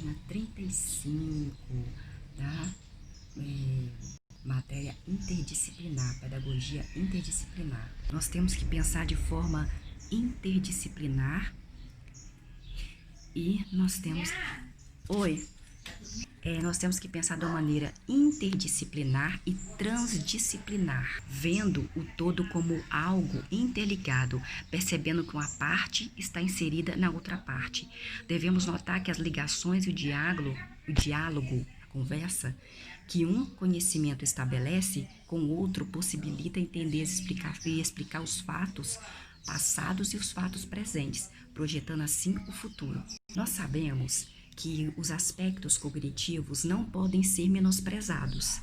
página 35, tá? Matéria interdisciplinar, pedagogia interdisciplinar. Nós temos que pensar de forma interdisciplinar e nós temos... nós temos que pensar de uma maneira interdisciplinar e transdisciplinar, vendo o todo como algo interligado, percebendo que uma parte está inserida na outra parte. Devemos notar que as ligações e o diálogo, a conversa, que um conhecimento estabelece com o outro possibilita entender e explicar os fatos passados e os fatos presentes, projetando assim o futuro. Nós sabemos que os aspectos cognitivos não podem ser menosprezados,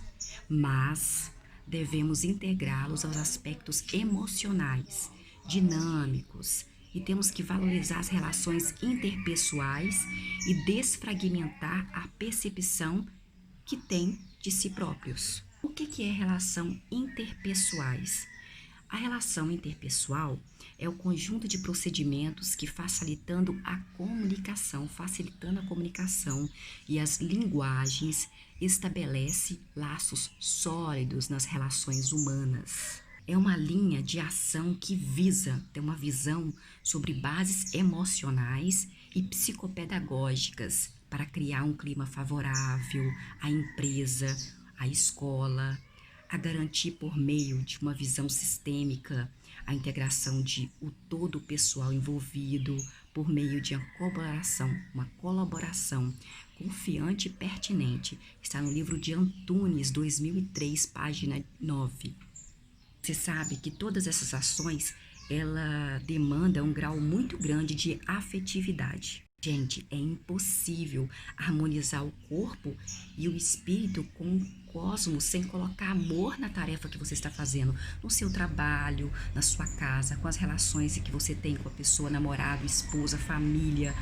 mas devemos integrá-los aos aspectos emocionais, dinâmicos, e temos que valorizar as relações interpessoais e desfragmentar a percepção que tem de si próprios. O que é relação interpessoais? A relação interpessoal é o conjunto de procedimentos que facilitando a comunicação e as linguagens estabelece laços sólidos nas relações humanas. É uma linha de ação que visa ter uma visão sobre bases emocionais e psicopedagógicas para criar um clima favorável à empresa, à escola, a garantir por meio de uma visão sistêmica a integração de o todo pessoal envolvido por meio de uma colaboração confiante e pertinente. Está no livro de Antunes, 2003, página 9. Você sabe que todas essas ações, ela demanda um grau muito grande de afetividade. Gente, é impossível harmonizar o corpo e o espírito com o cosmos sem colocar amor na tarefa que você está fazendo, no seu trabalho, na sua casa, com as relações que você tem com a pessoa, namorado, esposa, família.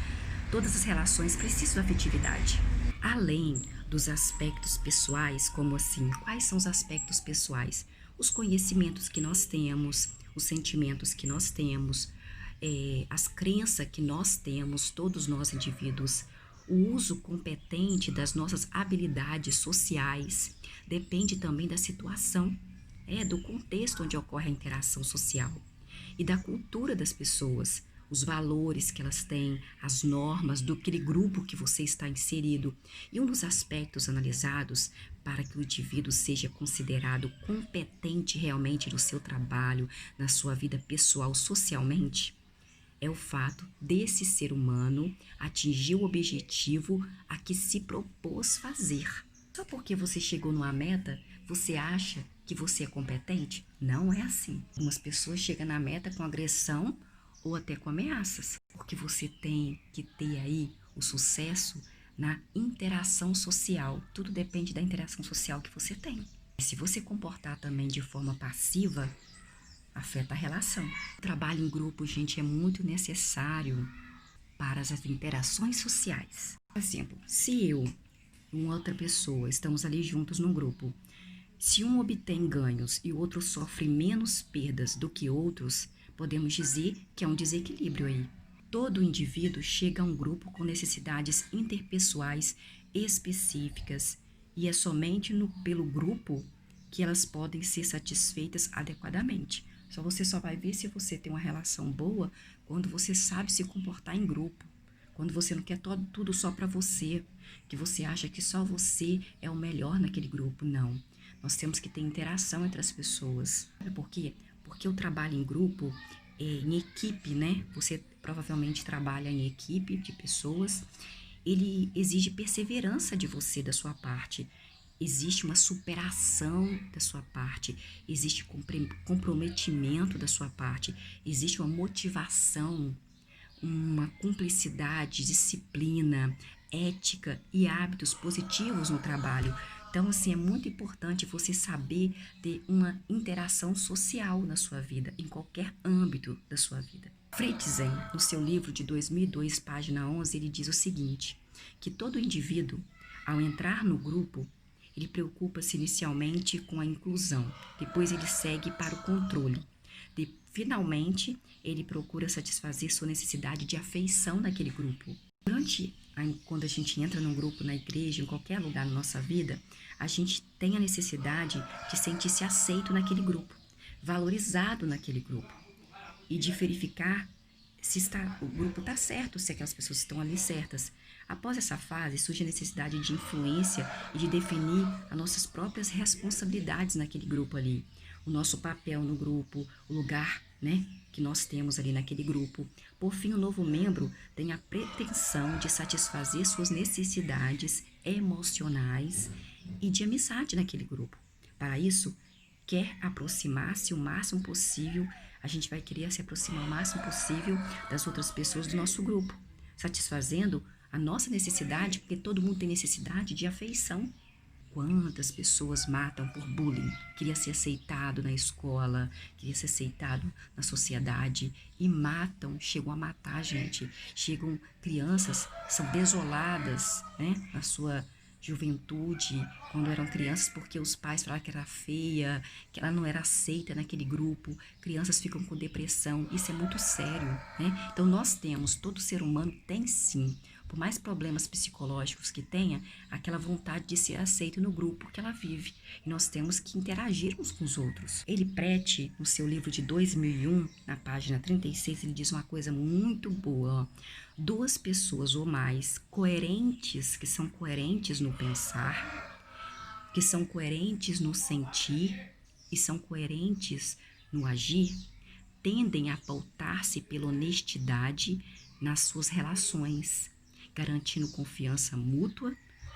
Todas as relações precisam de afetividade. Além dos aspectos pessoais, como assim, quais são os aspectos pessoais? Os conhecimentos que nós temos, os sentimentos que nós temos, as crenças que nós temos, todos nós indivíduos, o uso competente das nossas habilidades sociais, depende também da situação, do contexto onde ocorre a interação social e da cultura das pessoas, os valores que elas têm, as normas do aquele grupo que você está inserido. E um dos aspectos analisados para que o indivíduo seja considerado competente realmente no seu trabalho, na sua vida pessoal, socialmente, é o fato desse ser humano atingir o objetivo a que se propôs fazer. Só porque você chegou numa meta, você acha que você é competente? Não é assim. Algumas pessoas chegam na meta com agressão ou até com ameaças, porque você tem que ter aí o sucesso na interação social. Tudo depende da interação social que você tem. E se você comportar também de forma passiva, afeta a relação. O trabalho em grupo, gente, é muito necessário para as interações sociais. Por exemplo, se eu e uma outra pessoa estamos ali juntos num grupo, se um obtém ganhos e o outro sofre menos perdas do que outros, podemos dizer que é um desequilíbrio aí. Todo indivíduo chega a um grupo com necessidades interpessoais específicas e é somente pelo grupo que elas podem ser satisfeitas adequadamente. Você só vai ver se você tem uma relação boa quando você sabe se comportar em grupo. Quando você não quer tudo só para você, que você acha que só você é o melhor naquele grupo. Não. Nós temos que ter interação entre as pessoas. Sabe por quê? Porque o trabalho em grupo, em equipe, né? Você provavelmente trabalha em equipe de pessoas. Ele exige perseverança de você, da sua parte. Existe uma superação da sua parte, existe comprometimento da sua parte, existe uma motivação, uma cumplicidade, disciplina, ética e hábitos positivos no trabalho. Então, assim, é muito importante você saber ter uma interação social na sua vida, em qualquer âmbito da sua vida. Fritzen, no seu livro de 2002, página 11, ele diz o seguinte, que todo indivíduo, ao entrar no grupo, ele preocupa-se inicialmente com a inclusão, depois ele segue para o controle. Finalmente, ele procura satisfazer sua necessidade de afeição naquele grupo. Durante quando a gente entra num grupo, na igreja, em qualquer lugar na nossa vida, a gente tem a necessidade de sentir-se aceito naquele grupo, valorizado naquele grupo e de verificar se o grupo está certo, se aquelas pessoas estão ali certas. Após essa fase, surge a necessidade de influência e de definir as nossas próprias responsabilidades naquele grupo ali. O nosso papel no grupo, o lugar, né, que nós temos ali naquele grupo. Por fim, o novo membro tem a pretensão de satisfazer suas necessidades emocionais e de amizade naquele grupo. Para isso, quer aproximar-se o máximo possível, a gente vai querer se aproximar o máximo possível das outras pessoas do nosso grupo, satisfazendo a nossa necessidade, porque todo mundo tem necessidade de afeição. Quantas pessoas matam por bullying? Queria ser aceitado na escola, queria ser aceitado na sociedade e matam, chegam a matar, gente. Chegam crianças, são desoladas, né, na sua juventude, quando eram crianças, porque os pais falaram que era feia, que ela não era aceita naquele grupo. Crianças ficam com depressão, isso é muito sério, né? Então nós temos, todo ser humano tem sim, por mais problemas psicológicos que tenha, aquela vontade de ser aceito no grupo que ela vive. E nós temos que interagir uns com os outros. Ele Prete, no seu livro de 2001, na página 36, ele diz uma coisa muito boa, ó. Duas pessoas ou mais coerentes, que são coerentes no pensar, que são coerentes no sentir e são coerentes no agir, tendem a pautar-se pela honestidade nas suas relações, garantindo confiança mútua,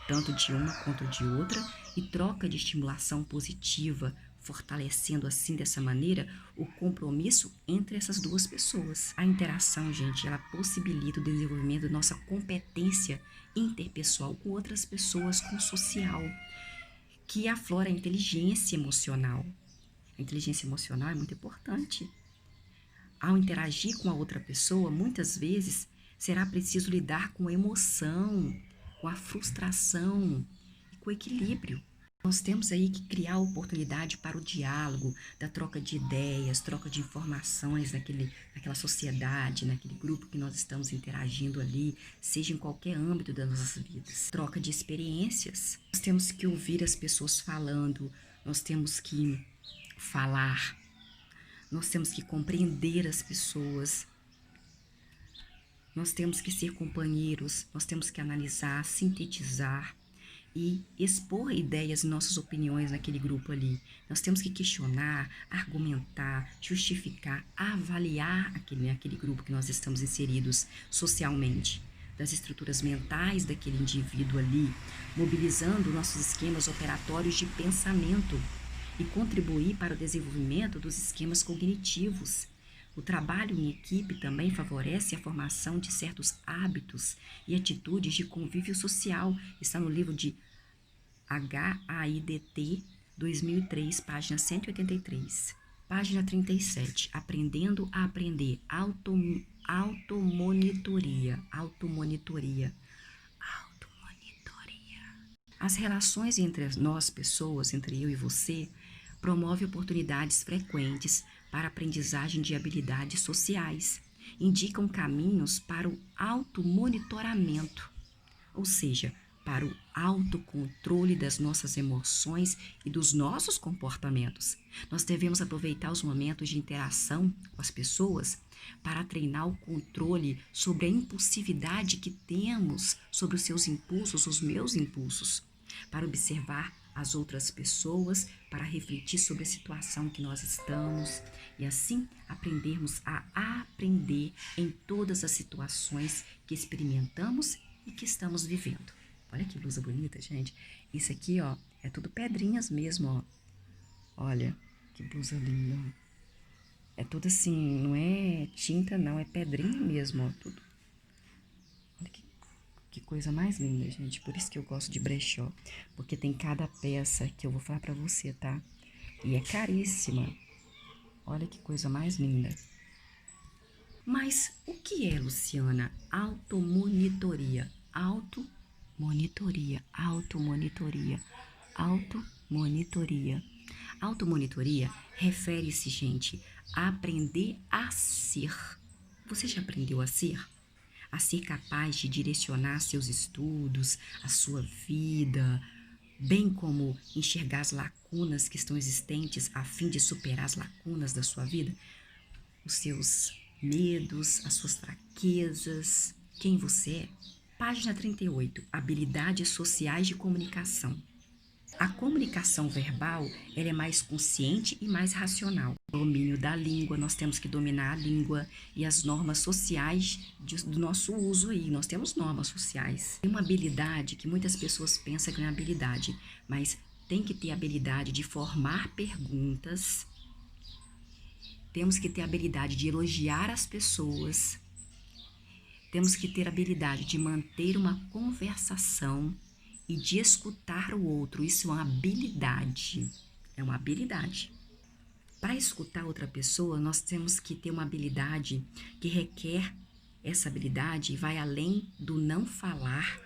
tanto de uma quanto de outra, e troca de estimulação positiva, fortalecendo assim dessa maneira o compromisso entre essas duas pessoas. A interação, gente, ela possibilita o desenvolvimento da nossa competência interpessoal com outras pessoas, com o social, que aflora a inteligência emocional. A inteligência emocional é muito importante. Ao interagir com a outra pessoa, muitas vezes será preciso lidar com a emoção, com a frustração e com o equilíbrio. Nós temos aí que criar oportunidade para o diálogo, da troca de ideias, troca de informações naquela sociedade, naquele grupo que nós estamos interagindo ali, seja em qualquer âmbito das nossas vidas. Troca de experiências. Nós temos que ouvir as pessoas falando, nós temos que falar, nós temos que compreender as pessoas, nós temos que ser companheiros, nós temos que analisar, sintetizar e expor ideias e nossas opiniões naquele grupo ali. Nós temos que questionar, argumentar, justificar, avaliar aquele grupo que nós estamos inseridos socialmente, das estruturas mentais daquele indivíduo ali, mobilizando nossos esquemas operatórios de pensamento e contribuir para o desenvolvimento dos esquemas cognitivos. O trabalho em equipe também favorece a formação de certos hábitos e atitudes de convívio social. Está no livro de HAIDT 2003, página 183. Página 37. Aprendendo a aprender. Automonitoria. As relações entre nós, pessoas, entre eu e você, promove oportunidades frequentes para a aprendizagem de habilidades sociais, indicam caminhos para o automonitoramento, ou seja, para o autocontrole das nossas emoções e dos nossos comportamentos. Nós devemos aproveitar os momentos de interação com as pessoas para treinar o controle sobre a impulsividade que temos sobre os seus impulsos, os meus impulsos, para observar as outras pessoas, para refletir sobre a situação que nós estamos e assim aprendermos a aprender em todas as situações que experimentamos e que estamos vivendo. Olha que blusa bonita, gente. Isso aqui, ó, é tudo pedrinhas mesmo, ó. Olha, que blusa linda. É tudo assim, não é tinta não, é pedrinha mesmo, ó, tudo. Olha que coisa mais linda, gente. Por isso que eu gosto de brechó, porque tem cada peça que eu vou falar pra você, tá? E é caríssima. Olha que coisa mais linda. Mas o que é, Luciana? Automonitoria. Automonitoria refere-se, gente, a aprender a ser. Você já aprendeu a ser? a ser capaz de direcionar seus estudos, a sua vida, bem como enxergar as lacunas que estão existentes a fim de superar as lacunas da sua vida, os seus medos, as suas fraquezas, quem você é. Página 38, habilidades sociais de comunicação. A comunicação verbal, ela é mais consciente e mais racional. O domínio da língua, nós temos que dominar a língua e as normas sociais do nosso uso aí. Nós temos normas sociais. Tem uma habilidade que muitas pessoas pensam que não é habilidade, mas tem que ter a habilidade de formar perguntas. Temos que ter a habilidade de elogiar as pessoas. Temos que ter a habilidade de manter uma conversação e de escutar o outro. Isso é uma habilidade. É uma habilidade. Para escutar outra pessoa, nós temos que ter uma habilidade que requer essa habilidade e vai além do não falar,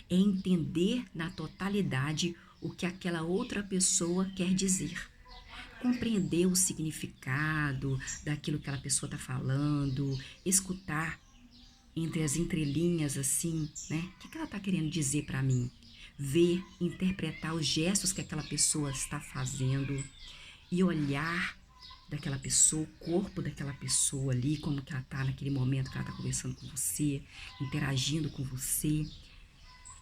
é entender na totalidade o que aquela outra pessoa quer dizer. Compreender o significado daquilo que aquela pessoa está falando, escutar entre as entrelinhas assim, né? O que ela está querendo dizer para mim? Ver, interpretar os gestos que aquela pessoa está fazendo e olhar daquela pessoa, o corpo daquela pessoa ali, como que ela está naquele momento que ela está conversando com você, interagindo com você,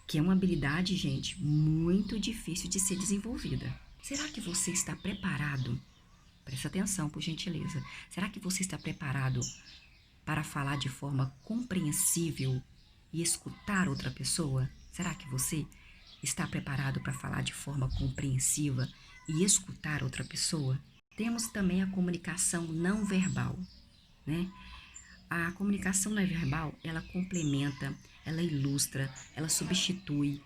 que é uma habilidade, gente, muito difícil de ser desenvolvida. Será que você está preparado? Presta atenção, por gentileza. Será que você está preparado para falar de forma compreensível e escutar outra pessoa? Será que você está preparado para falar de forma compreensiva e escutar outra pessoa? Temos também a comunicação não verbal, né? A comunicação não verbal, ela complementa, ela ilustra, ela substitui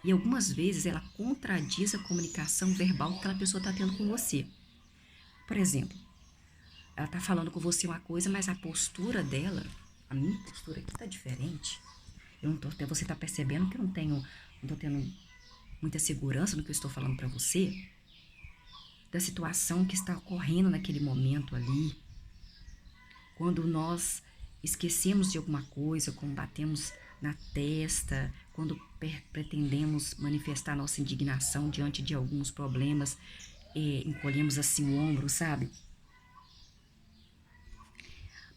e algumas vezes ela contradiz a comunicação verbal que aquela pessoa está tendo com você. Por exemplo, ela está falando com você uma coisa, mas a postura dela, a minha postura aqui está diferente. Você está percebendo que eu não estou tendo muita segurança no que eu estou falando para você, da situação que está ocorrendo naquele momento ali. Quando nós esquecemos de alguma coisa, quando batemos na testa, quando pretendemos manifestar nossa indignação diante de alguns problemas, encolhemos assim o ombro, sabe?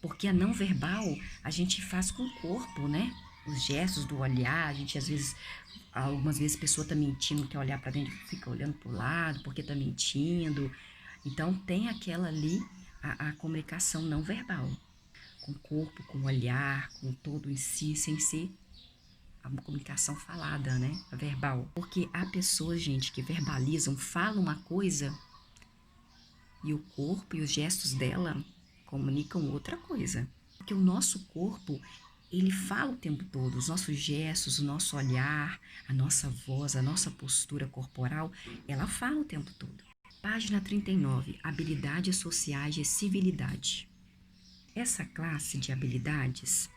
Porque a não verbal a gente faz com o corpo, né? Os gestos do olhar, a gente às vezes, algumas vezes a pessoa tá mentindo, quer olhar para dentro, fica olhando pro lado, porque tá mentindo. Então tem aquela ali, a comunicação não verbal, com o corpo, com o olhar, com todo em si, sem ser a comunicação falada, né? A verbal. Porque há pessoas, gente, que verbalizam, falam uma coisa e o corpo e os gestos dela comunicam outra coisa. Porque o nosso corpo, ele fala o tempo todo, os nossos gestos, o nosso olhar, a nossa voz, a nossa postura corporal, ela fala o tempo todo. Página 39, habilidades sociais de civilidade. Essa classe de habilidades,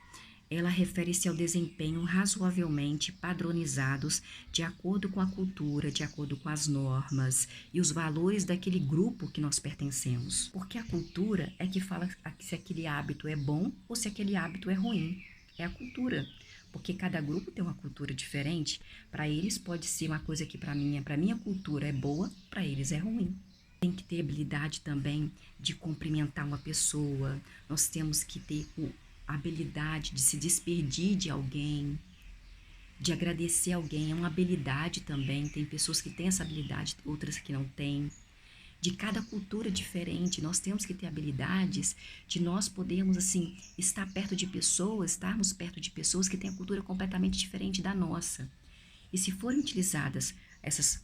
ela refere-se ao desempenho razoavelmente padronizados de acordo com a cultura, de acordo com as normas e os valores daquele grupo que nós pertencemos. Porque a cultura é que fala se aquele hábito é bom ou se aquele hábito é ruim. É a cultura. Porque cada grupo tem uma cultura diferente. Para eles pode ser uma coisa que para minha cultura é boa, para eles é ruim. Tem que ter habilidade também de cumprimentar uma pessoa. Nós temos que ter a habilidade de se despedir de alguém, de agradecer alguém. É uma habilidade também. Tem pessoas que têm essa habilidade, outras que não têm. De cada cultura diferente, nós temos que ter habilidades de nós podermos, assim, estarmos perto de pessoas que têm a cultura completamente diferente da nossa. E se forem utilizadas essas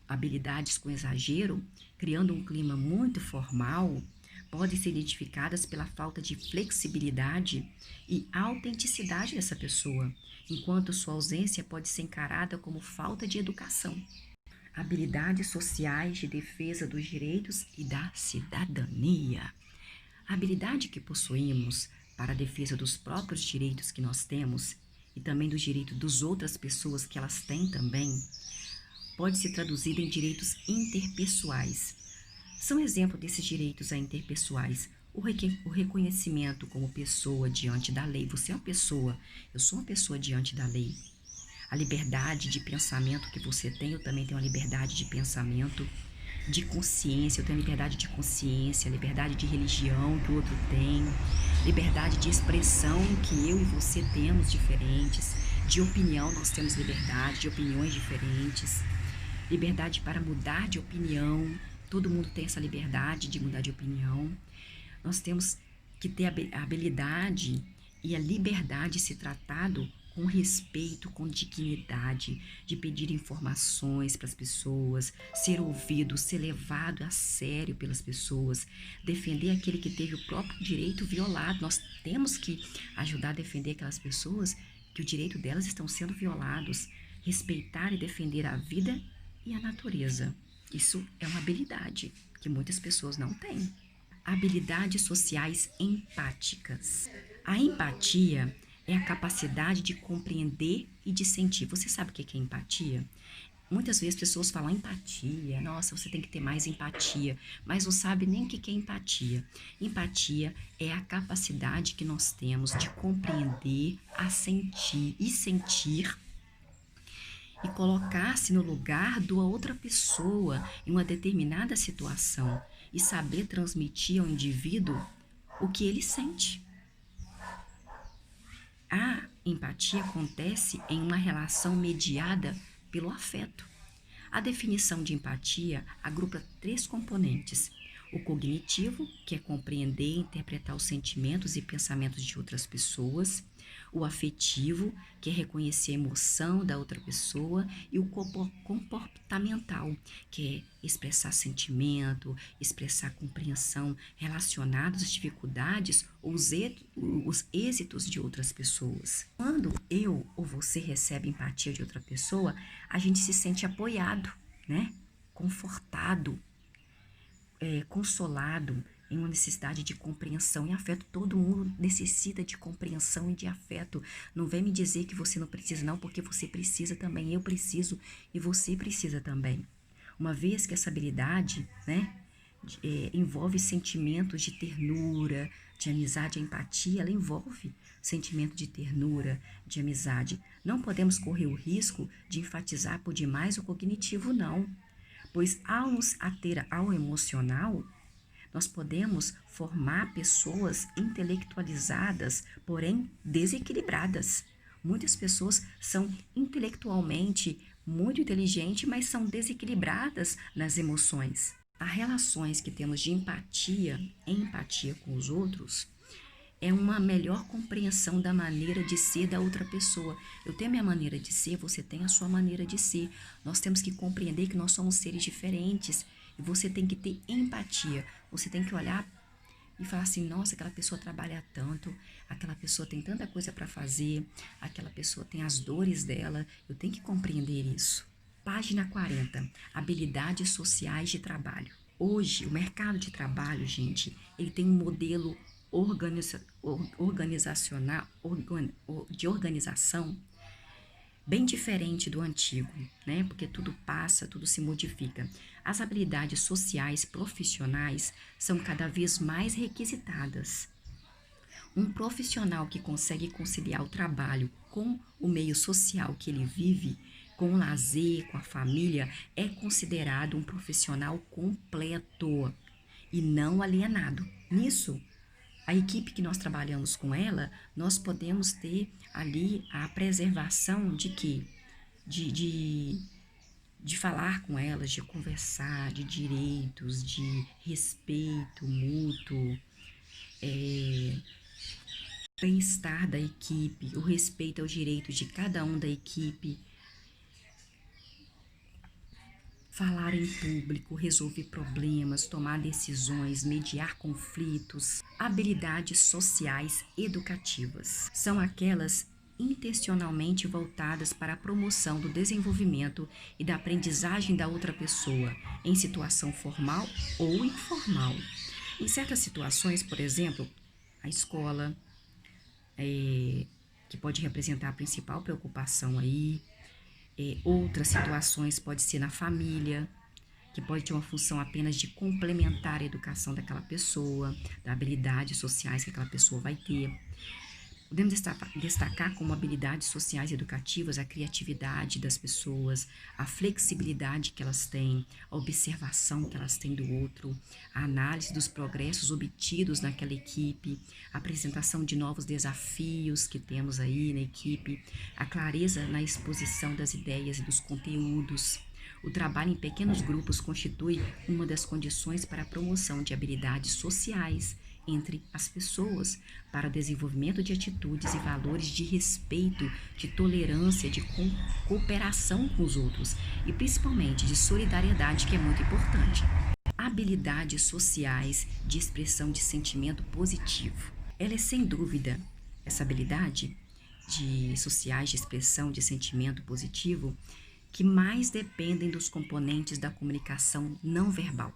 habilidades com exagero, criando um clima muito formal, podem ser identificadas pela falta de flexibilidade e autenticidade dessa pessoa, enquanto sua ausência pode ser encarada como falta de educação. Habilidades sociais de defesa dos direitos e da cidadania. A habilidade que possuímos para a defesa dos próprios direitos que nós temos e também dos direitos das outras pessoas que elas têm também, pode ser traduzida em direitos interpessoais. São exemplo desses direitos interpessoais O reconhecimento como pessoa diante da lei. Você é uma pessoa, eu sou uma pessoa diante da lei. A liberdade de pensamento que você tem, eu também tenho a liberdade de pensamento, de consciência, eu tenho a liberdade de consciência, a liberdade de religião que o outro tem, liberdade de expressão que eu e você temos diferentes, de opinião nós temos liberdade, de opiniões diferentes, liberdade para mudar de opinião, todo mundo tem essa liberdade de mudar de opinião. Nós temos que ter a habilidade e a liberdade de ser tratado com respeito, com dignidade, de pedir informações para as pessoas, ser ouvido, ser levado a sério pelas pessoas, defender aquele que teve o próprio direito violado. Nós temos que ajudar a defender aquelas pessoas que o direito delas estão sendo violados, respeitar e defender a vida e a natureza. Isso é uma habilidade que muitas pessoas não têm. Habilidades sociais empáticas. A empatia é a capacidade de compreender e de sentir. Você sabe o que é empatia? Muitas vezes pessoas falam empatia, nossa, você tem que ter mais empatia, mas não sabe nem o que é empatia. Empatia é a capacidade que nós temos de compreender, a sentir e colocar-se no lugar da outra pessoa em uma determinada situação e saber transmitir ao indivíduo o que ele sente. A empatia acontece em uma relação mediada pelo afeto. A definição de empatia agrupa 3 componentes: o cognitivo, que é compreender e interpretar os sentimentos e pensamentos de outras pessoas; o afetivo, que é reconhecer a emoção da outra pessoa; e o comportamental, que é expressar sentimento, expressar compreensão relacionados às dificuldades ou os êxitos de outras pessoas. Quando eu ou você recebe empatia de outra pessoa, a gente se sente apoiado, né? Confortado, consolado, em uma necessidade de compreensão e afeto. Todo mundo necessita de compreensão e de afeto. Não vem me dizer que você não precisa, não, porque você precisa também, eu preciso e você precisa também. Uma vez que essa habilidade, né, envolve sentimentos de ternura, de amizade, a empatia, ela envolve sentimento de ternura, de amizade. Não podemos correr o risco de enfatizar por demais o cognitivo, não. Pois ao nos ater ao emocional, nós podemos formar pessoas intelectualizadas, porém desequilibradas. Muitas pessoas são intelectualmente muito inteligentes, mas são desequilibradas nas emoções. As relações que temos de empatia com os outros é uma melhor compreensão da maneira de ser da outra pessoa. Eu tenho a minha maneira de ser, você tem a sua maneira de ser. Nós temos que compreender que nós somos seres diferentes e você tem que ter empatia. Você tem que olhar e falar assim, nossa, aquela pessoa trabalha tanto, aquela pessoa tem tanta coisa para fazer, aquela pessoa tem as dores dela, eu tenho que compreender isso. Página 40, habilidades sociais de trabalho. Hoje, o mercado de trabalho, gente, ele tem um modelo de organização bem diferente do antigo, né? Porque tudo passa, tudo se modifica. As habilidades sociais profissionais são cada vez mais requisitadas. Um profissional que consegue conciliar o trabalho com o meio social que ele vive, com o lazer, com a família, é considerado um profissional completo e não alienado. Nisso, a equipe que nós trabalhamos com ela, nós podemos ter ali a preservação de quê? De falar com elas, de conversar, de direitos, de respeito mútuo, bem-estar da equipe, o respeito aos direitos de cada um da equipe, falar em público, resolver problemas, tomar decisões, mediar conflitos. Habilidades sociais educativas são aquelas intencionalmente voltadas para a promoção do desenvolvimento e da aprendizagem da outra pessoa, em situação formal ou informal. Em certas situações, por exemplo, a escola, que pode representar a principal preocupação aí. Outras situações pode ser na família, que pode ter uma função apenas de complementar a educação daquela pessoa, das habilidades sociais que aquela pessoa vai ter. Podemos destacar como habilidades sociais e educativas a criatividade das pessoas, a flexibilidade que elas têm, a observação que elas têm do outro, a análise dos progressos obtidos naquela equipe, a apresentação de novos desafios que temos aí na equipe, a clareza na exposição das ideias e dos conteúdos. O trabalho em pequenos grupos constitui uma das condições para a promoção de habilidades sociais entre as pessoas, para o desenvolvimento de atitudes e valores de respeito, de tolerância, de cooperação com os outros e principalmente de solidariedade, que é muito importante. Habilidades sociais de expressão de sentimento positivo. Ela é sem dúvida, essa habilidade sociais de expressão de sentimento positivo, que mais dependem dos componentes da comunicação não verbal.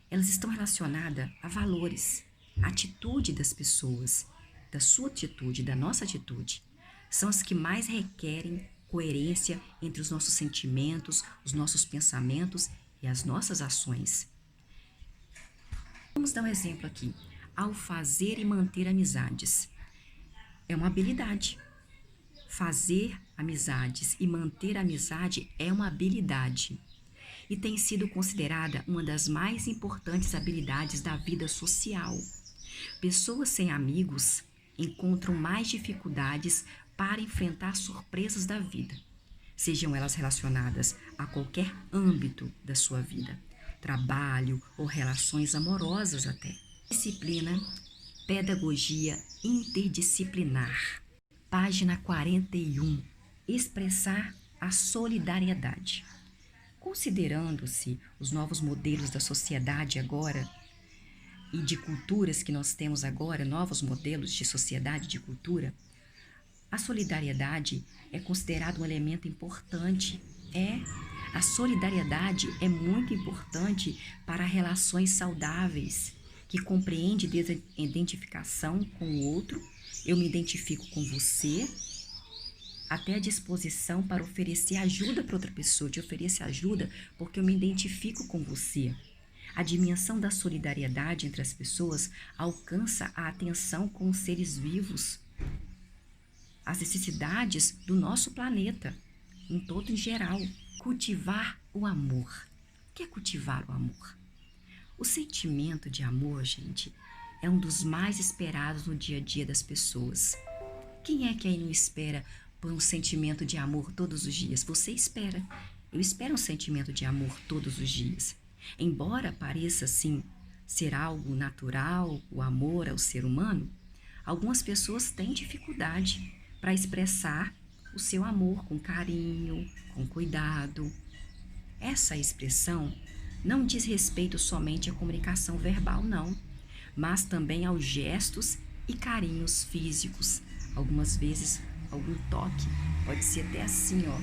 Elas estão relacionadas a valores, a atitude das pessoas, da sua atitude, da nossa atitude. São as que mais requerem coerência entre os nossos sentimentos, os nossos pensamentos e as nossas ações. Vamos dar um exemplo aqui. Ao fazer e manter amizades. É uma habilidade. Fazer amizades e manter amizade é uma habilidade e tem sido considerada uma das mais importantes habilidades da vida social. Pessoas sem amigos encontram mais dificuldades para enfrentar surpresas da vida, sejam elas relacionadas a qualquer âmbito da sua vida, trabalho ou relações amorosas até. Disciplina, pedagogia interdisciplinar. Página 41. Expressar a solidariedade. Considerando-se os novos modelos da sociedade agora e de culturas que nós temos agora, novos modelos de sociedade e de cultura, a solidariedade é considerada um elemento importante. A solidariedade é muito importante para relações saudáveis, que compreende desde a identificação com o outro, eu me identifico com você, até a disposição para oferecer ajuda para outra pessoa. Te oferecer ajuda porque eu me identifico com você. A dimensão da solidariedade entre as pessoas alcança a atenção com os seres vivos, as necessidades do nosso planeta, em todo em geral. Cultivar o amor. O que é cultivar o amor? O sentimento de amor, gente, é um dos mais esperados no dia a dia das pessoas. Quem é que aí não espera por um sentimento de amor todos os dias? Você espera. Eu espero um sentimento de amor todos os dias. Embora pareça, sim, ser algo natural, o amor ao ser humano, algumas pessoas têm dificuldade para expressar o seu amor com carinho, com cuidado. Essa expressão não diz respeito somente à comunicação verbal, não, mas também aos gestos e carinhos físicos. Algumas vezes, algum toque, pode ser até assim, ó.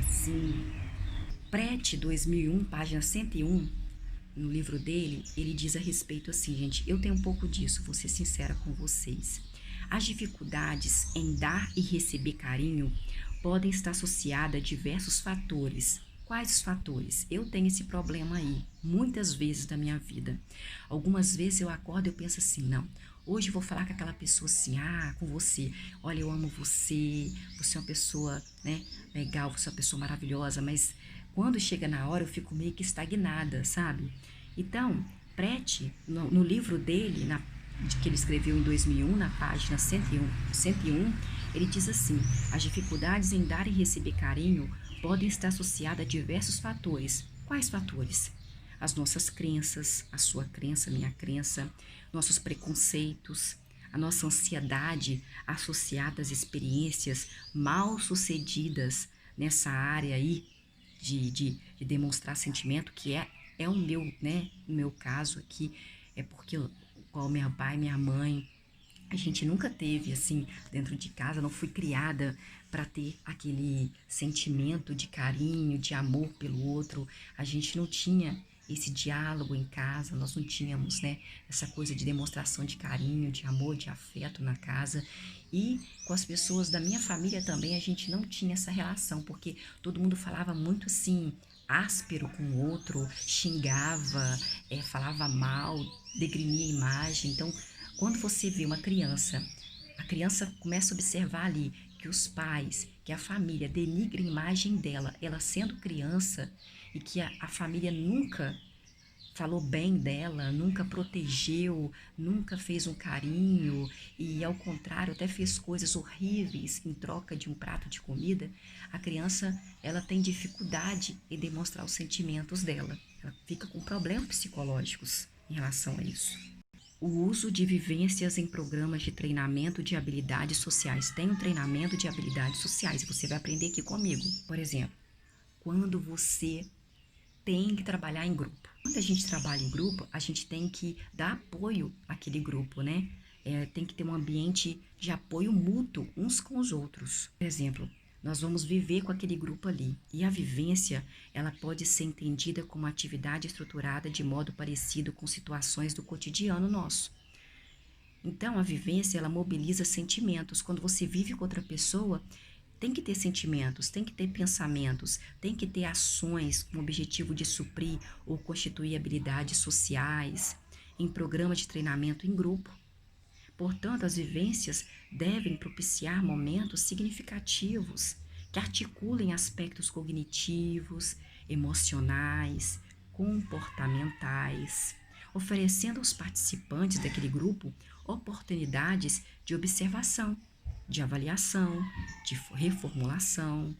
Assim. Prete, 2001, página 101, no livro dele, ele diz a respeito assim, gente, eu tenho um pouco disso, vou ser sincera com vocês. As dificuldades em dar e receber carinho podem estar associadas a diversos fatores. Quais os fatores? Eu tenho esse problema aí, muitas vezes da minha vida. Algumas vezes eu acordo e eu penso assim, não, hoje eu vou falar com aquela pessoa assim, com você, olha, eu amo você, você é uma pessoa, né, legal, você é uma pessoa maravilhosa, mas quando chega na hora eu fico meio que estagnada, sabe? Então, Prete, no livro dele, que ele escreveu em 2001, na página 101, ele diz assim, as dificuldades em dar e receber carinho podem estar associadas a diversos fatores. Quais fatores? As nossas crenças, a sua crença, a minha crença, nossos preconceitos, a nossa ansiedade associada às experiências mal sucedidas nessa área aí de demonstrar sentimento, que é o meu, né, no meu caso aqui, é porque igual meu pai e minha mãe, a gente nunca teve, assim, dentro de casa, não fui criada para ter aquele sentimento de carinho, de amor pelo outro. A gente não tinha esse diálogo em casa, nós não tínhamos, né, essa coisa de demonstração de carinho, de amor, de afeto na casa. E com as pessoas da minha família também a gente não tinha essa relação, porque todo mundo falava muito assim, áspero com o outro, xingava, falava mal, degrinia a imagem. Então, quando você vê uma criança, a criança começa a observar ali que os pais, que a família denigra a imagem dela, ela sendo criança, e que a família nunca falou bem dela, nunca protegeu, nunca fez um carinho e, ao contrário, até fez coisas horríveis em troca de um prato de comida, a criança ela tem dificuldade em demonstrar os sentimentos dela. Ela fica com problemas psicológicos em relação a isso. O uso de vivências em programas de treinamento de habilidades sociais. Tem um treinamento de habilidades sociais e você vai aprender aqui comigo. Por exemplo, quando você tem que trabalhar em grupo. Quando a gente trabalha em grupo, a gente tem que dar apoio àquele grupo, né? Tem que ter um ambiente de apoio mútuo uns com os outros. Por exemplo, nós vamos viver com aquele grupo ali. E a vivência, ela pode ser entendida como atividade estruturada de modo parecido com situações do cotidiano nosso. Então, a vivência, ela mobiliza sentimentos. Quando você vive com outra pessoa, tem que ter sentimentos, tem que ter pensamentos, tem que ter ações com o objetivo de suprir ou constituir habilidades sociais em programas de treinamento em grupo. Portanto, as vivências devem propiciar momentos significativos que articulem aspectos cognitivos, emocionais, comportamentais, oferecendo aos participantes daquele grupo oportunidades de observação, de avaliação, de reformulação,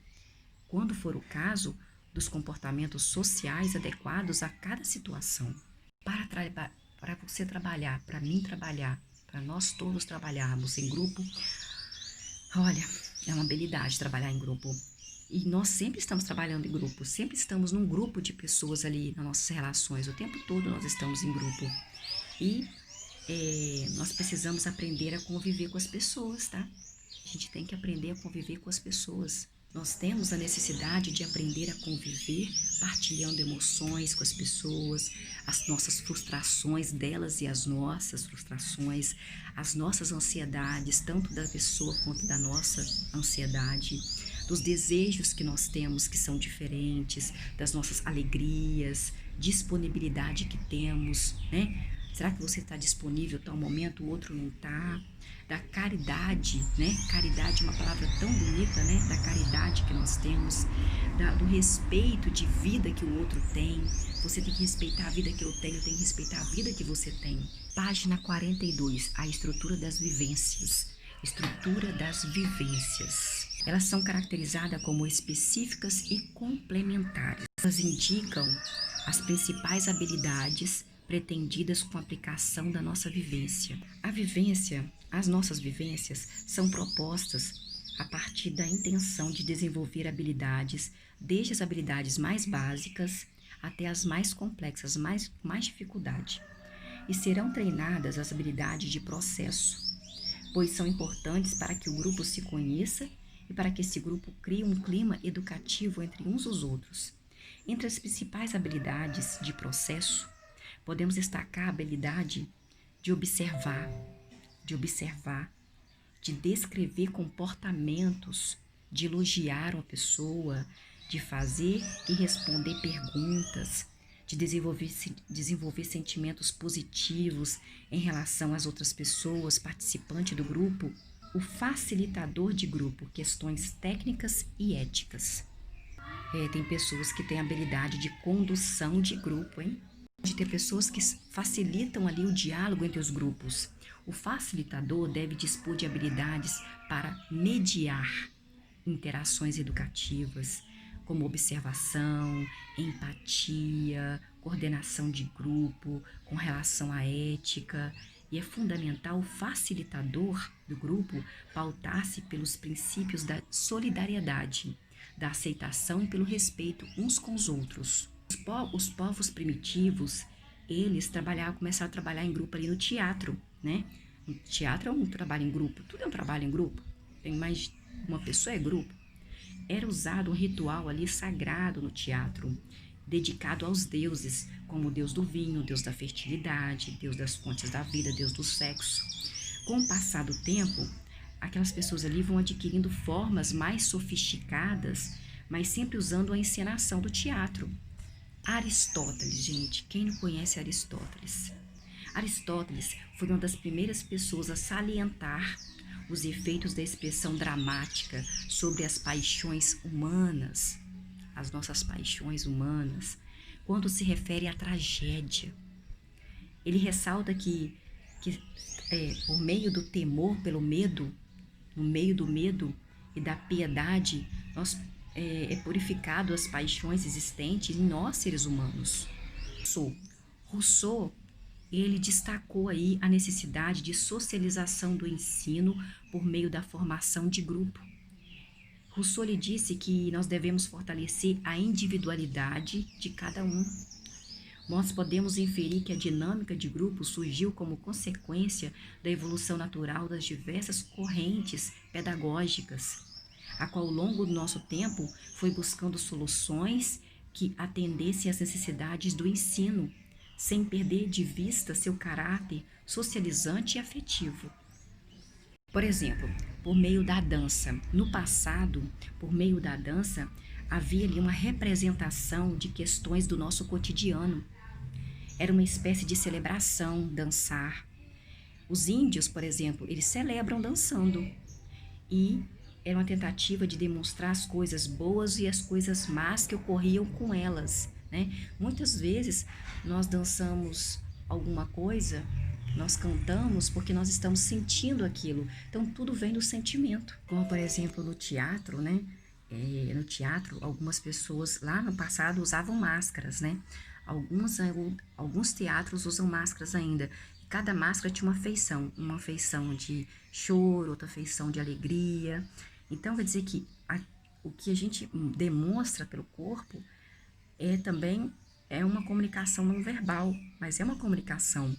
quando for o caso, dos comportamentos sociais adequados a cada situação. Para você trabalhar, para mim trabalhar, para nós todos trabalharmos em grupo, olha, é uma habilidade trabalhar em grupo. E nós sempre estamos trabalhando em grupo, sempre estamos num grupo de pessoas ali nas nossas relações, o tempo todo nós estamos em grupo. E nós precisamos aprender a conviver com as pessoas, tá? A gente tem que aprender a conviver com as pessoas. Nós temos a necessidade de aprender a conviver, partilhando emoções com as pessoas, as nossas frustrações delas e as nossas frustrações, as nossas ansiedades, tanto da pessoa quanto da nossa ansiedade, dos desejos que nós temos que são diferentes, das nossas alegrias, disponibilidade que temos, né? Será que você está disponível tal momento, o outro não está? Da caridade, né? Caridade é uma palavra tão bonita, né? Da caridade que nós temos, do respeito de vida que o outro tem. Você tem que respeitar a vida que eu tenho que respeitar a vida que você tem. Página 42, a estrutura das vivências. Estrutura das vivências. Elas são caracterizadas como específicas e complementares. Elas indicam as principais habilidades pretendidas com a aplicação da nossa vivência. As nossas vivências são propostas a partir da intenção de desenvolver habilidades, desde as habilidades mais básicas até as mais complexas, mais dificuldade. E serão treinadas as habilidades de processo, pois são importantes para que o grupo se conheça e para que esse grupo crie um clima educativo entre uns e os outros. Entre as principais habilidades de processo, podemos destacar a habilidade de observar, de descrever comportamentos, de elogiar uma pessoa, de fazer e responder perguntas, de desenvolver sentimentos positivos em relação às outras pessoas, participantes do grupo, o facilitador de grupo, questões técnicas e éticas. Tem pessoas que têm habilidade de condução de grupo, hein? De ter pessoas que facilitam ali o diálogo entre os grupos. O facilitador deve dispor de habilidades para mediar interações educativas, como observação, empatia, coordenação de grupo, com relação à ética. E é fundamental o facilitador do grupo pautar-se pelos princípios da solidariedade, da aceitação e pelo respeito uns com os outros. Os povos primitivos, eles começaram a trabalhar em grupo ali no teatro, né? O teatro é um trabalho em grupo, tudo é um trabalho em grupo. Tem mais de uma pessoa, é grupo. Era usado um ritual ali sagrado no teatro, dedicado aos deuses, como o deus do vinho, o deus da fertilidade, deus das fontes da vida, deus do sexo. Com o passar do tempo, aquelas pessoas ali vão adquirindo formas mais sofisticadas, mas sempre usando a encenação do teatro. Aristóteles, gente, quem não conhece Aristóteles? Aristóteles foi uma das primeiras pessoas a salientar os efeitos da expressão dramática sobre as paixões humanas, as nossas paixões humanas, quando se refere à tragédia. Ele ressalta que por meio do temor, pelo medo, no meio do medo e da piedade, é purificado as paixões existentes em nós, seres humanos. Rousseau, ele destacou aí a necessidade de socialização do ensino por meio da formação de grupo. Rousseau lhe disse que nós devemos fortalecer a individualidade de cada um. Nós podemos inferir que a dinâmica de grupo surgiu como consequência da evolução natural das diversas correntes pedagógicas, a qual ao longo do nosso tempo foi buscando soluções que atendessem às necessidades do ensino, sem perder de vista seu caráter socializante e afetivo. Por exemplo, por meio da dança. No passado, por meio da dança, havia ali uma representação de questões do nosso cotidiano. Era uma espécie de celebração, dançar. Os índios, por exemplo, eles celebram dançando. E era uma tentativa de demonstrar as coisas boas e as coisas más que ocorriam com elas, né? Muitas vezes nós dançamos alguma coisa, nós cantamos porque nós estamos sentindo aquilo. Então tudo vem do sentimento. Como por exemplo no teatro, né? No teatro, algumas pessoas lá no passado usavam máscaras, né? Alguns teatros usam máscaras ainda. Cada máscara tinha uma feição de choro, outra feição de alegria. Então, quer dizer que o que a gente demonstra pelo corpo também é uma comunicação não verbal, mas é uma comunicação.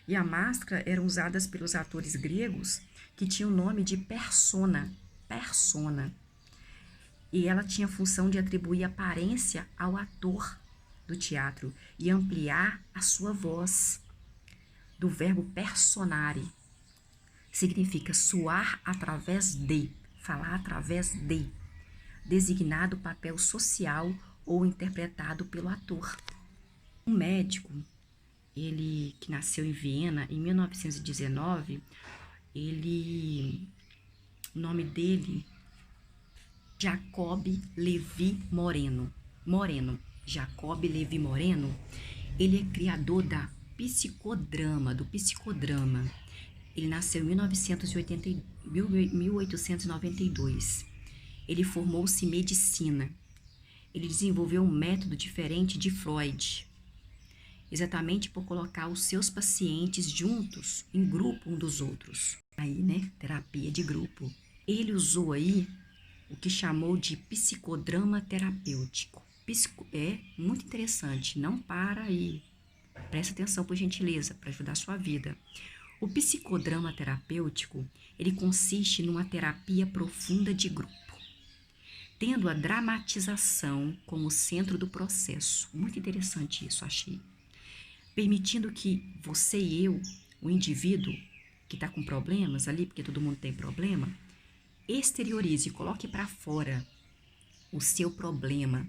E a máscara eram usadas pelos atores gregos que tinham o nome de persona. E ela tinha a função de atribuir aparência ao ator do teatro e ampliar a sua voz. Do verbo personare, significa soar através de, falar através de, designado papel social ou interpretado pelo ator. Um médico, ele que nasceu em Viena em 1919, o nome dele, Jacob Levi Moreno. Jacob Levi Moreno, ele é criador do psicodrama. Ele nasceu em 1892. Ele formou-se em medicina. Ele desenvolveu um método diferente de Freud, exatamente por colocar os seus pacientes juntos, em grupo um dos outros. Aí, né, terapia de grupo. Ele usou aí o que chamou de psicodrama terapêutico. É muito interessante, não para aí. Presta atenção, por gentileza, para ajudar a sua vida. O psicodrama terapêutico, ele consiste numa terapia profunda de grupo, tendo a dramatização como centro do processo. Muito interessante isso, achei. Permitindo que você e eu, o indivíduo que está com problemas ali, porque todo mundo tem problema, exteriorize, coloque para fora o seu problema,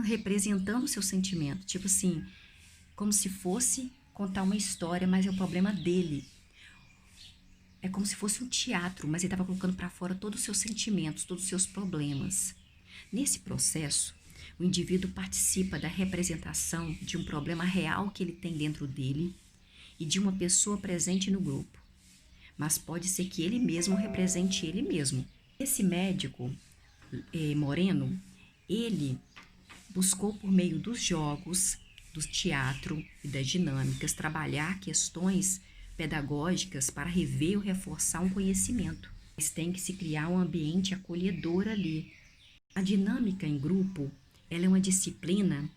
representando o seu sentimento, tipo assim, como se fosse contar uma história, mas é o problema dele. É como se fosse um teatro, mas ele estava colocando para fora todos os seus sentimentos, todos os seus problemas. Nesse processo, o indivíduo participa da representação de um problema real que ele tem dentro dele e de uma pessoa presente no grupo. Mas pode ser que ele mesmo represente ele mesmo. Esse médico, Moreno, ele buscou por meio dos jogos, do teatro e das dinâmicas, trabalhar questões pedagógicas para rever ou reforçar um conhecimento. Mas tem que se criar um ambiente acolhedor ali. A dinâmica em grupo, ela é uma disciplina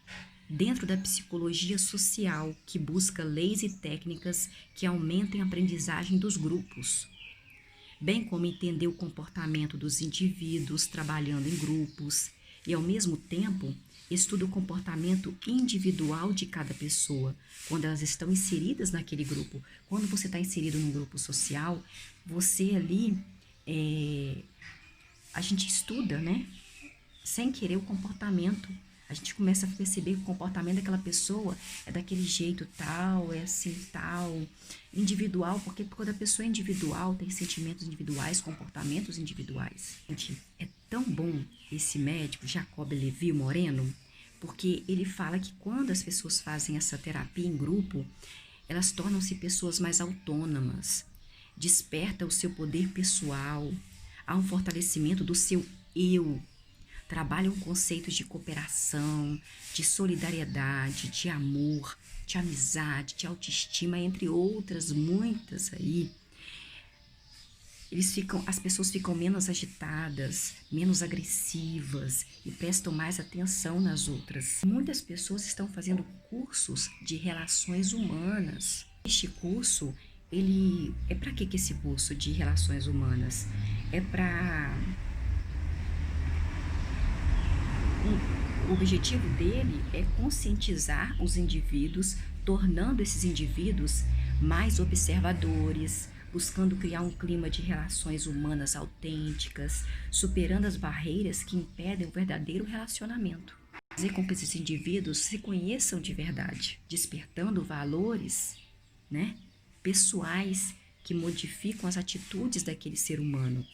dentro da psicologia social que busca leis e técnicas que aumentem a aprendizagem dos grupos, bem como entender o comportamento dos indivíduos trabalhando em grupos, e, ao mesmo tempo, estuda o comportamento individual de cada pessoa, quando elas estão inseridas naquele grupo. Quando você está inserido num grupo social, você ali, a gente estuda, né? Sem querer o comportamento. A gente começa a perceber que o comportamento daquela pessoa é daquele jeito tal, é assim tal, individual, porque quando a pessoa é individual, tem sentimentos individuais, comportamentos individuais. Gente, é tão bom esse médico, Jacob Levi Moreno, porque ele fala que quando as pessoas fazem essa terapia em grupo, elas tornam-se pessoas mais autônomas, desperta o seu poder pessoal, há um fortalecimento do seu eu, trabalham conceitos de cooperação, de solidariedade, de amor, de amizade, de autoestima, entre outras muitas aí. As pessoas ficam menos agitadas, menos agressivas e prestam mais atenção nas outras. Muitas pessoas estão fazendo cursos de relações humanas. Este curso, ele é para que esse curso de relações humanas? O objetivo dele é conscientizar os indivíduos, tornando esses indivíduos mais observadores, buscando criar um clima de relações humanas autênticas, superando as barreiras que impedem o verdadeiro relacionamento. Fazer com que esses indivíduos se conheçam de verdade, despertando valores, né, pessoais que modificam as atitudes daquele ser humano,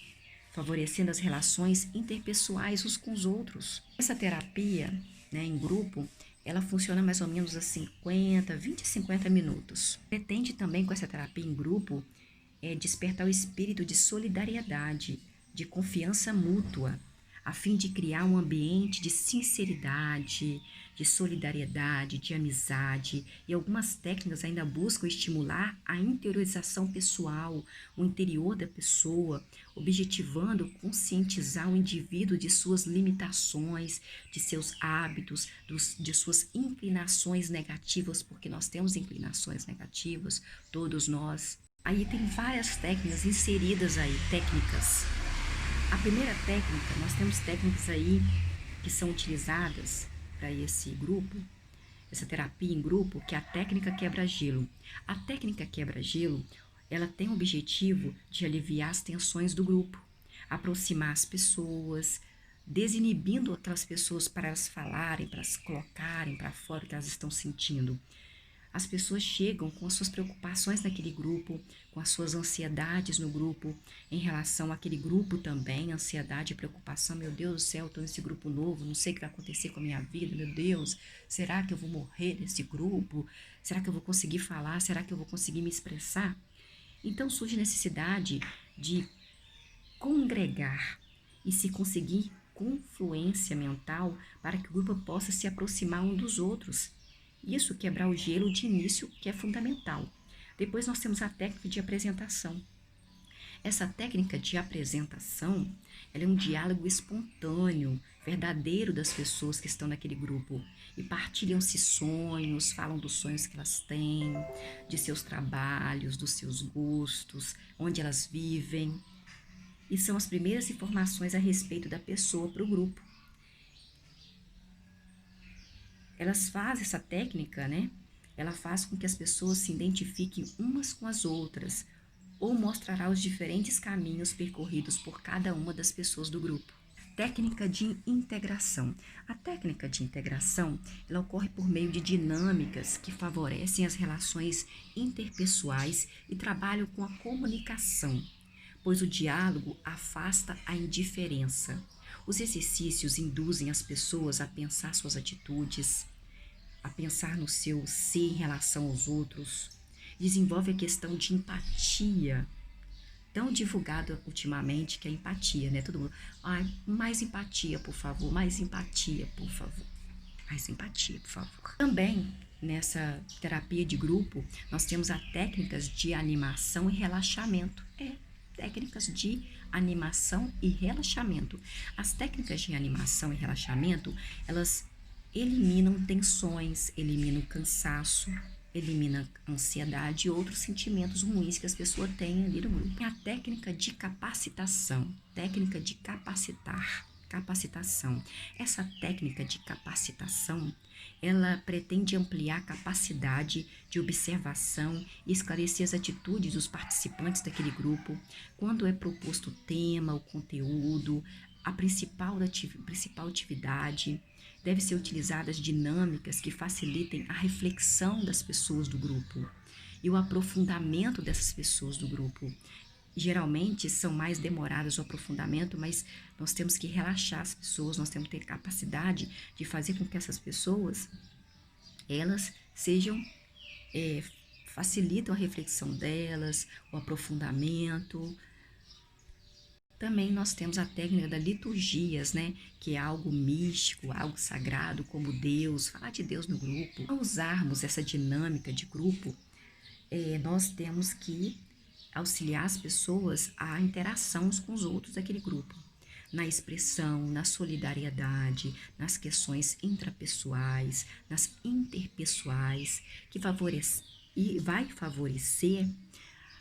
favorecendo as relações interpessoais uns com os outros. Essa terapia, né, em grupo, ela funciona mais ou menos a 20 a 50 minutos. Pretende também, com essa terapia em grupo, despertar o espírito de solidariedade, de confiança mútua, a fim de criar um ambiente de sinceridade, de solidariedade, de amizade, e algumas técnicas ainda buscam estimular a interiorização pessoal, o interior da pessoa, objetivando conscientizar o indivíduo de suas limitações, de seus hábitos, de suas inclinações negativas, porque nós temos inclinações negativas, todos nós. Aí tem várias técnicas inseridas aí, técnicas. A primeira técnica, nós temos técnicas aí que são utilizadas para esse grupo, essa terapia em grupo, que é a técnica quebra-gelo. A técnica quebra-gelo, ela tem o objetivo de aliviar as tensões do grupo, aproximar as pessoas, desinibindo aquelas pessoas para elas falarem, para elas colocarem para fora o que elas estão sentindo. As pessoas chegam com as suas preocupações naquele grupo, com as suas ansiedades no grupo, em relação àquele grupo também, ansiedade e preocupação. Meu Deus do céu, estou nesse grupo novo, não sei o que vai acontecer com a minha vida, meu Deus, será que eu vou morrer nesse grupo? Será que eu vou conseguir falar? Será que eu vou conseguir me expressar? Então surge a necessidade de congregar e se conseguir confluência mental para que o grupo possa se aproximar um dos outros. Isso, quebrar o gelo de início, que é fundamental. Depois nós temos a técnica de apresentação. Essa técnica de apresentação, ela é um diálogo espontâneo, verdadeiro das pessoas que estão naquele grupo e partilham-se sonhos, falam dos sonhos que elas têm, de seus trabalhos, dos seus gostos, onde elas vivem. E são as primeiras informações a respeito da pessoa para o grupo. Elas fazem essa técnica, né? Ela faz com que as pessoas se identifiquem umas com as outras, ou mostrará os diferentes caminhos percorridos por cada uma das pessoas do grupo. Técnica de integração. A técnica de integração, ela ocorre por meio de dinâmicas que favorecem as relações interpessoais e trabalham com a comunicação, pois o diálogo afasta a indiferença. Os exercícios induzem as pessoas a pensar suas atitudes, a pensar no seu ser em relação aos outros. Desenvolve a questão de empatia, tão divulgada ultimamente, que é a empatia, né? Todo mundo, mais empatia, por favor, mais empatia, por favor. Mais empatia, por favor. Também, nessa terapia de grupo, nós temos as técnicas de animação e relaxamento. Técnicas de animação e relaxamento. As técnicas de animação e relaxamento, elas eliminam tensões, eliminam cansaço, eliminam ansiedade e outros sentimentos ruins que as pessoas têm ali no grupo. A técnica de capacitação, técnica de capacitar. capacitação. Essa técnica de capacitação, ela pretende ampliar a capacidade de observação e esclarecer as atitudes dos participantes daquele grupo, quando é proposto o tema, o conteúdo, a principal atividade. Deve ser utilizadas dinâmicas que facilitem a reflexão das pessoas do grupo e o aprofundamento dessas pessoas do grupo. Geralmente são mais demoradas o aprofundamento, mas nós temos que relaxar as pessoas, nós temos que ter capacidade de fazer com que essas pessoas, elas sejam, facilitam a reflexão delas, o aprofundamento. Também nós temos a técnica das liturgias, né? Que é algo místico, algo sagrado, como Deus, falar de Deus no grupo. Ao usarmos essa dinâmica de grupo, nós temos que auxiliar as pessoas à interação uns com os outros daquele grupo, na expressão, na solidariedade, nas questões intrapessoais, nas interpessoais, que vai favorecer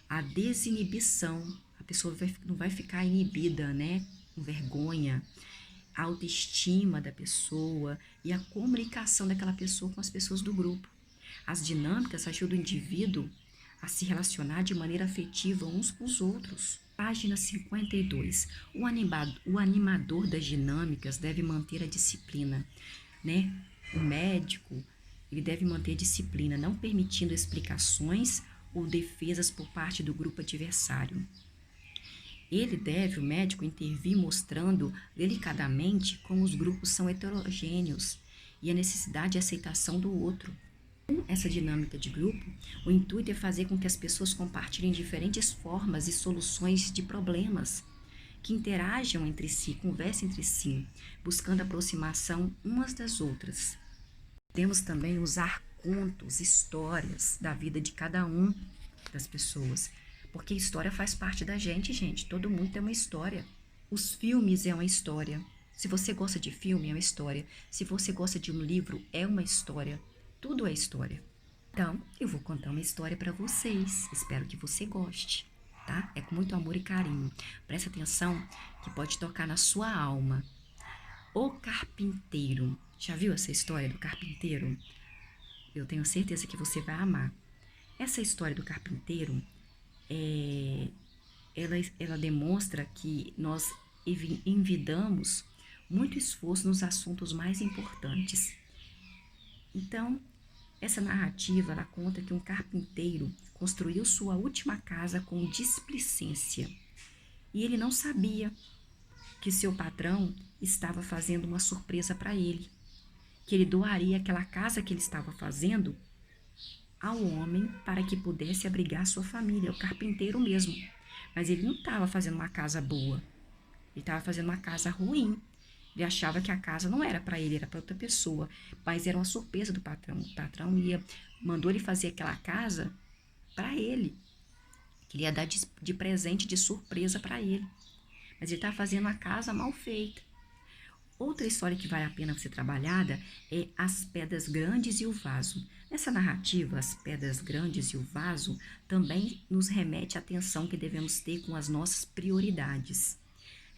a desinibição. A pessoa não vai ficar inibida, né, com vergonha, a autoestima da pessoa e a comunicação daquela pessoa com as pessoas do grupo. As dinâmicas ajudam o indivíduo a se relacionar de maneira afetiva uns com os outros. Página 52. O animador das dinâmicas deve manter a disciplina, né? O médico, ele deve manter a disciplina, não permitindo explicações ou defesas por parte do grupo adversário. O médico, intervir mostrando delicadamente como os grupos são heterogêneos e a necessidade de aceitação do outro. Com essa dinâmica de grupo, o intuito é fazer com que as pessoas compartilhem diferentes formas e soluções de problemas, que interajam entre si, conversem entre si, buscando aproximação umas das outras. Podemos também usar contos, histórias da vida de cada um das pessoas, porque a história faz parte da gente. Todo mundo tem uma história. Os filmes é uma história. Se você gosta de filme, é uma história. Se você gosta de um livro, é uma história. Tudo é história. Então, eu vou contar uma história para vocês. Espero que você goste, tá? É com muito amor e carinho. Presta atenção que pode tocar na sua alma. O Carpinteiro. Já viu essa história do carpinteiro? Eu tenho certeza que você vai amar. Essa história do carpinteiro, ela demonstra que nós envidamos muito esforço nos assuntos mais importantes. Então, essa narrativa, ela conta que um carpinteiro construiu sua última casa com displicência. E ele não sabia que seu patrão estava fazendo uma surpresa para ele, que ele doaria aquela casa que ele estava fazendo ao homem para que pudesse abrigar sua família, o carpinteiro mesmo. Mas ele não estava fazendo uma casa boa, ele estava fazendo uma casa ruim. Ele achava que a casa não era para ele, era para outra pessoa, mas era uma surpresa do patrão. O patrão mandou ele fazer aquela casa para ele, que ele ia dar de presente, de surpresa para ele. Mas ele estava fazendo a casa mal feita. Outra história que vale a pena ser trabalhada é As Pedras Grandes e o Vaso. Nessa narrativa, As Pedras Grandes e o Vaso também nos remete à atenção que devemos ter com as nossas prioridades.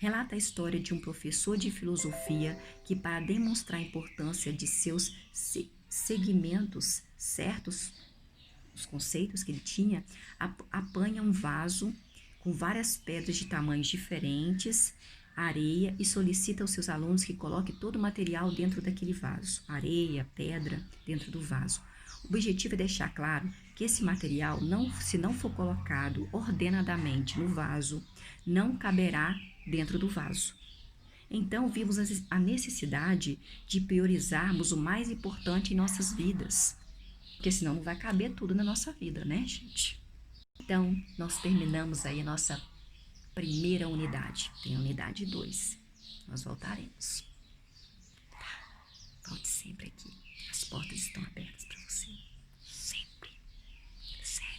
Relata a história de um professor de filosofia que, para demonstrar a importância de seus segmentos certos, os conceitos que ele tinha, apanha um vaso com várias pedras de tamanhos diferentes, areia, e solicita aos seus alunos que coloquem todo o material dentro daquele vaso, areia, pedra, dentro do vaso. O objetivo é deixar claro que esse material, se não for colocado ordenadamente no vaso, não caberá dentro do vaso. Então, vimos a necessidade de priorizarmos o mais importante em nossas vidas, porque senão não vai caber tudo na nossa vida, né, gente? Então, nós terminamos aí a nossa primeira unidade. Tem a unidade 2. Nós voltaremos.